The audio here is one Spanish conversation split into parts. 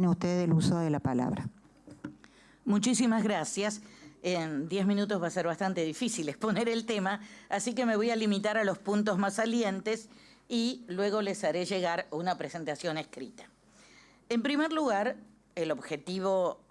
Tiene usted el uso de la palabra. Muchísimas gracias. En 10 minutos va a ser bastante difícil exponer el tema, así que me voy a limitar a los puntos más salientes y luego les haré llegar una presentación escrita. En primer lugar, el objetivo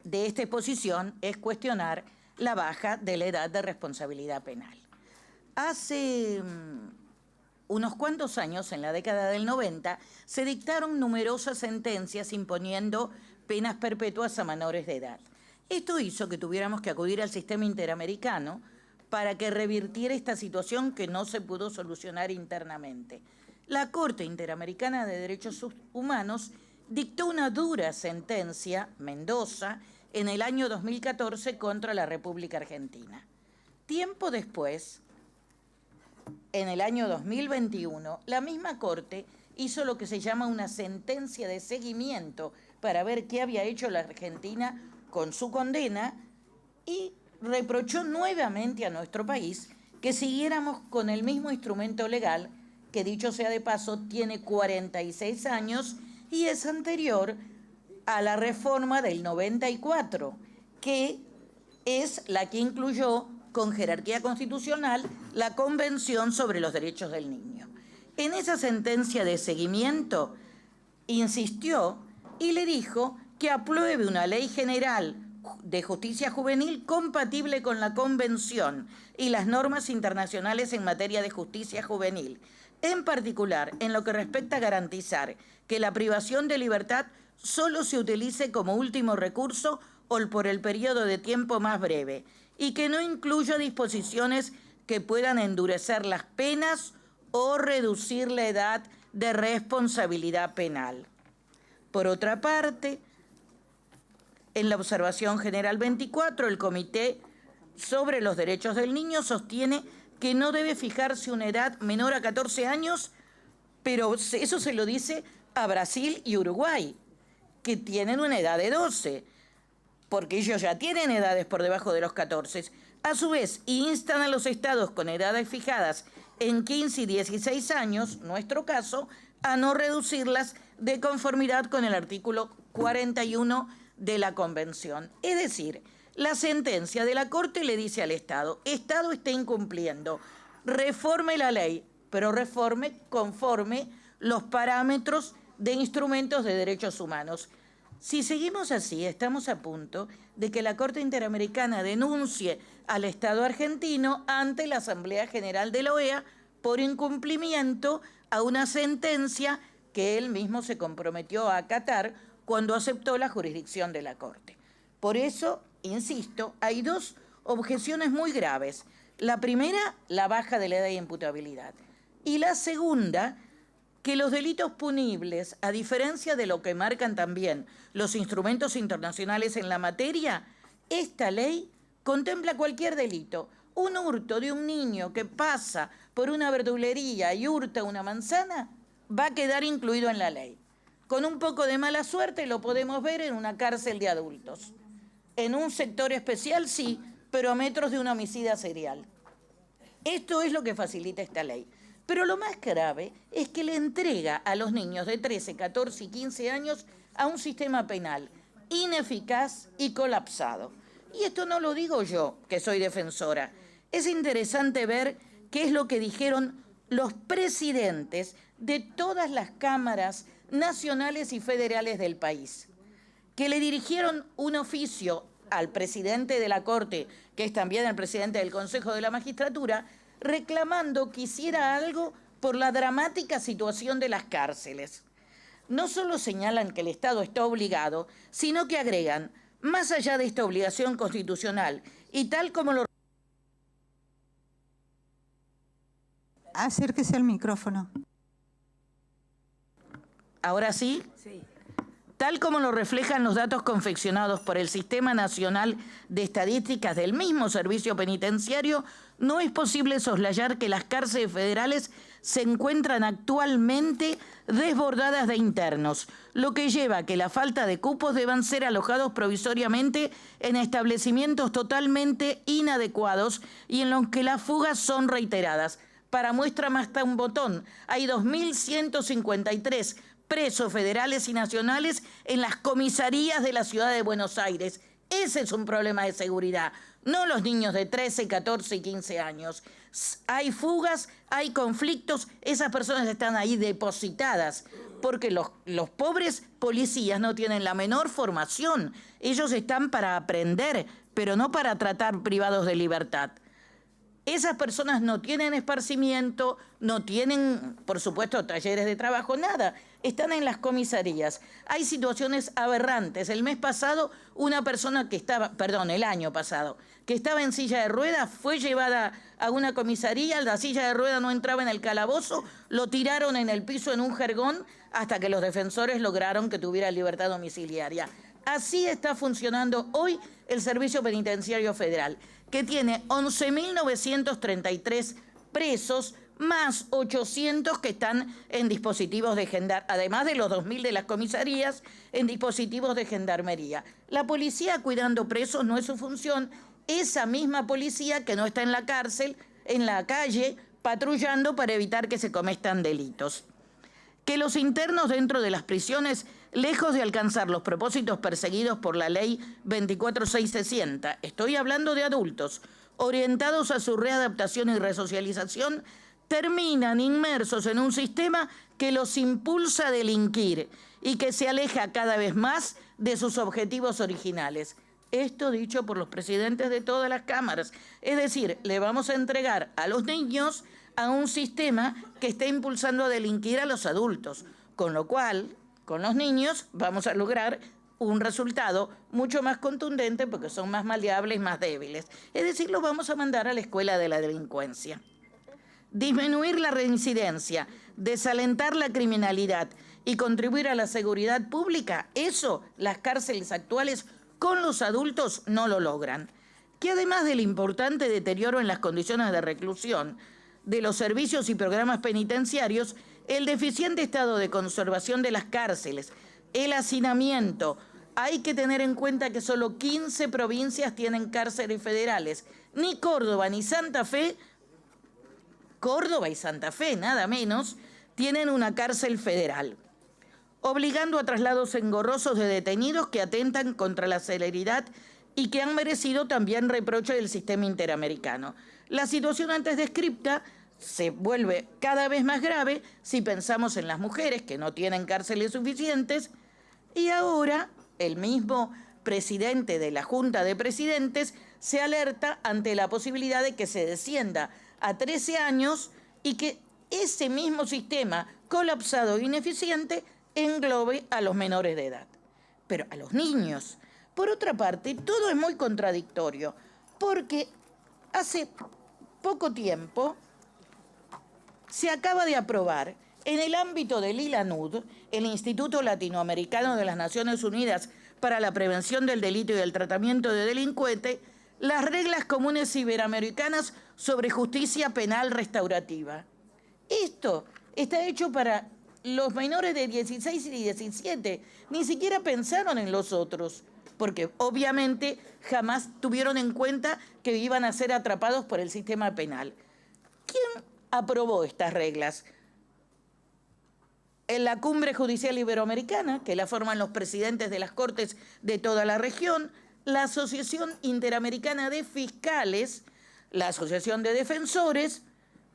de esta exposición es cuestionar la baja de la edad de responsabilidad penal. Hace unos cuantos años, en la década del 90, se dictaron numerosas sentencias imponiendo penas perpetuas a menores de edad. Esto hizo que tuviéramos que acudir al sistema interamericano para que revirtiera esta situación que no se pudo solucionar internamente. La Corte Interamericana de Derechos Humanos dictó una dura sentencia, Mendoza, en el año 2014 contra la República Argentina. Tiempo después, en el año 2021, la misma Corte hizo lo que se llama una sentencia de seguimiento para ver qué había hecho la Argentina con su condena y reprochó nuevamente a nuestro país que siguiéramos con el mismo instrumento legal que, dicho sea de paso, tiene 46 años y es anterior a la reforma del 94, que es la que incluyó con jerarquía constitucional la Convención sobre los Derechos del Niño. En esa sentencia de seguimiento insistió y le dijo que apruebe una ley general de justicia juvenil compatible con la Convención y las normas internacionales en materia de justicia juvenil, en particular en lo que respecta a garantizar que la privación de libertad solo se utilice como último recurso o por el periodo de tiempo más breve y que no incluya disposiciones que puedan endurecer las penas o reducir la edad de responsabilidad penal. Por otra parte, en la Observación General 24, el Comité sobre los Derechos del Niño sostiene que no debe fijarse una edad menor a 14 años, pero eso se lo dice a Brasil y Uruguay, que tienen una edad de 12, porque ellos ya tienen edades por debajo de los 14. A su vez, instan a los estados con edades fijadas en 15 y 16 años, nuestro caso, a no reducirlas de conformidad con el artículo 41 de la Convención. Es decir, la sentencia de la Corte le dice al Estado, Estado está incumpliendo, reforme la ley, pero reforme conforme los parámetros de instrumentos de derechos humanos. Si seguimos así, estamos a punto de que la Corte Interamericana denuncie al Estado argentino ante la Asamblea General de la OEA por incumplimiento a una sentencia que él mismo se comprometió a acatar cuando aceptó la jurisdicción de la Corte. Por eso, insisto, hay dos objeciones muy graves. La primera, la baja de la edad de imputabilidad. Y la segunda, que los delitos punibles, a diferencia de lo que marcan también los instrumentos internacionales en la materia, esta ley contempla cualquier delito. Un hurto de un niño que pasa por una verdulería y hurta una manzana va a quedar incluido en la ley. Con un poco de mala suerte lo podemos ver en una cárcel de adultos. En un sector especial sí, pero a metros de un homicida serial. Esto es lo que facilita esta ley. Pero lo más grave es que le entrega a los niños de 13, 14 y 15 años a un sistema penal ineficaz y colapsado. Y esto no lo digo yo, que soy defensora. Es interesante ver qué es lo que dijeron los presidentes de todas las cámaras nacionales y federales del país, que le dirigieron un oficio al presidente de la Corte, que es también el presidente del Consejo de la Magistratura, reclamando que hiciera algo por la dramática situación de las cárceles. No solo señalan que el Estado está obligado, sino que agregan, más allá de esta obligación constitucional, y tal como lo... Acérquese al micrófono. ¿Ahora sí? Sí. Tal como lo reflejan los datos confeccionados por el Sistema Nacional de Estadísticas del mismo Servicio Penitenciario, no es posible soslayar que las cárceles federales se encuentran actualmente desbordadas de internos, lo que lleva a que la falta de cupos deban ser alojados provisoriamente en establecimientos totalmente inadecuados y en los que las fugas son reiteradas. Para muestra basta un botón, hay 2.153 presos federales y nacionales en las comisarías de la ciudad de Buenos Aires. Ese es un problema de seguridad, no los niños de 13, 14 y 15 años. Hay fugas, hay conflictos, esas personas están ahí depositadas porque los pobres policías no tienen la menor formación. Ellos están para aprender, pero no para tratar privados de libertad. Esas personas no tienen esparcimiento, no tienen, por supuesto, talleres de trabajo, nada. Están en las comisarías. Hay situaciones aberrantes. El mes pasado, una persona el año pasado, que estaba en silla de ruedas, fue llevada a una comisaría, la silla de ruedas no entraba en el calabozo, lo tiraron en el piso en un jergón hasta que los defensores lograron que tuviera libertad domiciliaria. Así está funcionando hoy el Servicio Penitenciario Federal, que tiene 11.933 presos, más 800 que están en dispositivos de gendarmería, además de los 2.000 de las comisarías, en dispositivos de gendarmería. La policía cuidando presos no es su función, esa misma policía que no está en la cárcel, en la calle, patrullando para evitar que se cometan delitos. Que los internos dentro de las prisiones, lejos de alcanzar los propósitos perseguidos por la ley 24660, estoy hablando de adultos, orientados a su readaptación y resocialización, terminan inmersos en un sistema que los impulsa a delinquir y que se aleja cada vez más de sus objetivos originales. Esto dicho por los presidentes de todas las cámaras. Es decir, le vamos a entregar a los niños a un sistema que está impulsando a delinquir a los adultos, con lo cual, con los niños vamos a lograr un resultado mucho más contundente porque son más maleables, más débiles. Es decir, los vamos a mandar a la escuela de la delincuencia. Disminuir la reincidencia, desalentar la criminalidad y contribuir a la seguridad pública, eso las cárceles actuales con los adultos no lo logran. Que además del importante deterioro en las condiciones de reclusión, de los servicios y programas penitenciarios, el deficiente estado de conservación de las cárceles, el hacinamiento. Hay que tener en cuenta que solo 15 provincias tienen cárceles federales. Ni Córdoba ni Santa Fe, Córdoba y Santa Fe, nada menos, tienen una cárcel federal, obligando a traslados engorrosos de detenidos que atentan contra la celeridad y que han merecido también reproche del sistema interamericano. La situación antes descripta se vuelve cada vez más grave si pensamos en las mujeres que no tienen cárceles suficientes y ahora el mismo presidente de la Junta de Presidentes se alerta ante la posibilidad de que se descienda a 13 años y que ese mismo sistema colapsado e ineficiente englobe a los menores de edad. Pero a los niños, por otra parte, todo es muy contradictorio porque hace poco tiempo se acaba de aprobar en el ámbito del ILANUD, el Instituto Latinoamericano de las Naciones Unidas para la Prevención del Delito y el Tratamiento de Delincuentes, las reglas comunes iberoamericanas sobre justicia penal restaurativa. Esto está hecho para los menores de 16 y 17. Ni siquiera pensaron en los otros, porque obviamente jamás tuvieron en cuenta que iban a ser atrapados por el sistema penal. ¿Quién aprobó estas reglas? En la Cumbre Judicial Iberoamericana, que la forman los presidentes de las cortes de toda la región, la Asociación Interamericana de Fiscales, la Asociación de Defensores,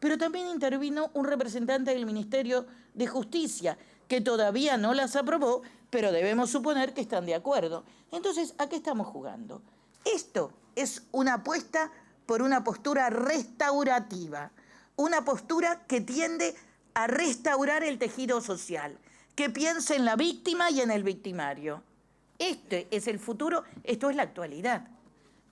pero también intervino un representante del Ministerio de Justicia, que todavía no las aprobó, pero debemos suponer que están de acuerdo. Entonces, ¿a qué estamos jugando? Esto es una apuesta por una postura restaurativa, una postura que tiende a restaurar el tejido social, que piense en la víctima y en el victimario. Este es el futuro, esto es la actualidad.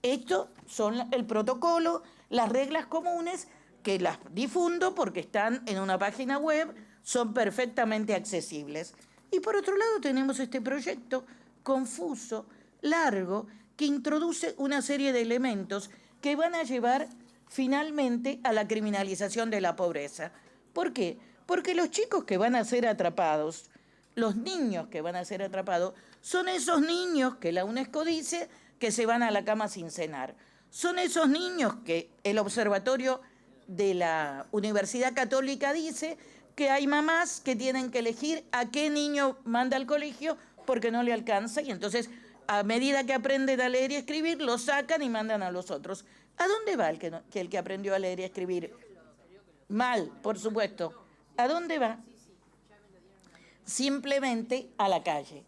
Esto son el protocolo, las reglas comunes, que las difundo porque están en una página web, son perfectamente accesibles. Y por otro lado tenemos este proyecto confuso, largo, que introduce una serie de elementos que van a llevar finalmente a la criminalización de la pobreza. ¿Por qué? Porque los chicos que van a ser atrapados, los niños que van a ser atrapados, son esos niños que la UNESCO dice que se van a la cama sin cenar. Son esos niños que el observatorio de la Universidad Católica dice que hay mamás que tienen que elegir a qué niño manda al colegio porque no le alcanza y entonces a medida que aprenden a leer y escribir lo sacan y mandan a los otros. ¿A dónde va el que aprendió a leer y a escribir? Mal, por supuesto. ¿A dónde va? Simplemente a la calle.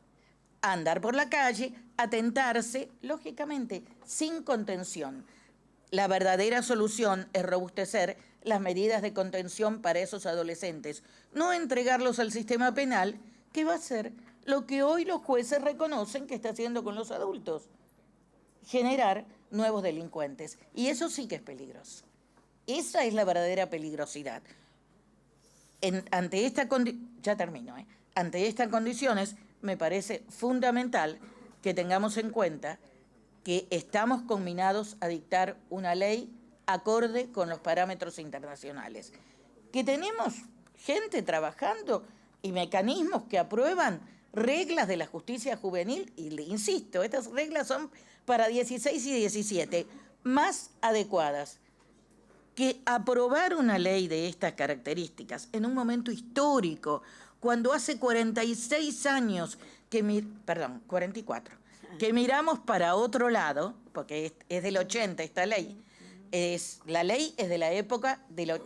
A andar por la calle, a tentarse, lógicamente, sin contención. La verdadera solución es robustecer las medidas de contención para esos adolescentes, no entregarlos al sistema penal, que va a ser lo que hoy los jueces reconocen que está haciendo con los adultos, generar nuevos delincuentes. Y eso sí que es peligroso. Esa es la verdadera peligrosidad. Ante estas condiciones, me parece fundamental que tengamos en cuenta que estamos conminados a dictar una ley acorde con los parámetros internacionales, que tenemos gente trabajando y mecanismos que aprueban reglas de la justicia juvenil, y le insisto, estas reglas son para 16 y 17, más adecuadas. Que aprobar una ley de estas características en un momento histórico, cuando hace 44, que miramos para otro lado, porque es del 80 esta ley, la ley es de la época,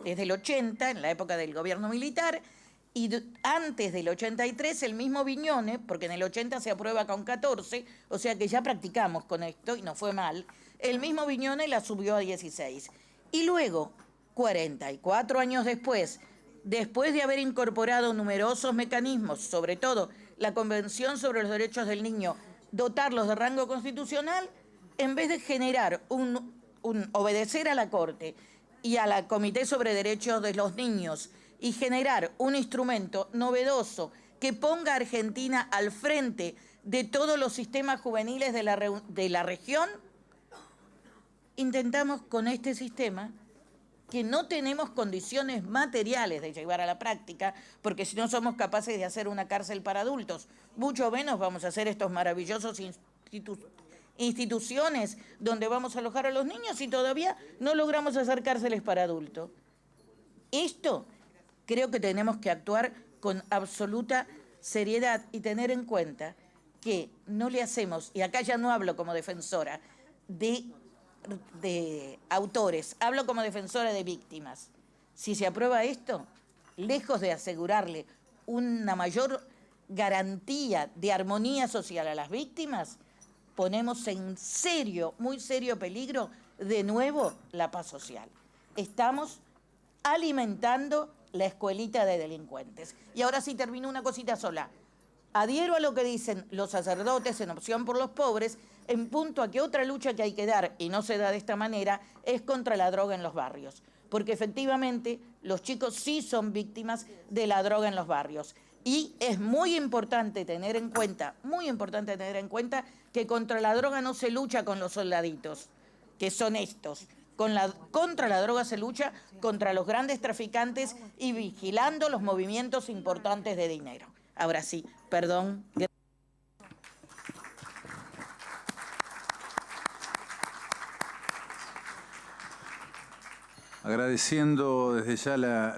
es del 80, en la época del gobierno militar, y antes del 83 el mismo Viñone, porque en el 80 se aprueba con 14, o sea que ya practicamos con esto y no fue mal, el mismo Viñone la subió a 16. Y luego, 44 años después de haber incorporado numerosos mecanismos, sobre todo la Convención sobre los Derechos del Niño, dotarlos de rango constitucional, en vez de generar obedecer a la Corte y a la Comité sobre Derechos de los Niños y generar un instrumento novedoso que ponga a Argentina al frente de todos los sistemas juveniles de la región, intentamos con este sistema que no tenemos condiciones materiales de llevar a la práctica, porque si no somos capaces de hacer una cárcel para adultos, mucho menos vamos a hacer estos maravillosos instituciones donde vamos a alojar a los niños y todavía no logramos hacer cárceles para adultos. Esto creo que tenemos que actuar con absoluta seriedad y tener en cuenta que no le hacemos, y acá ya no hablo como defensora de autores, hablo como defensora de víctimas. Si se aprueba esto, lejos de asegurarle una mayor garantía de armonía social a las víctimas, ponemos en serio, muy serio peligro, de nuevo, la paz social. Estamos alimentando la escuelita de delincuentes. Y ahora sí termino una cosita sola. Adhiero a lo que dicen los sacerdotes en Opción por los Pobres, en punto a que otra lucha que hay que dar, y no se da de esta manera, es contra la droga en los barrios. Porque efectivamente los chicos sí son víctimas de la droga en los barrios. Y es muy importante tener en cuenta que contra la droga no se lucha con los soldaditos, que son estos. Contra la droga se lucha contra los grandes traficantes y vigilando los movimientos importantes de dinero. Ahora sí, perdón. Agradeciendo desde ya la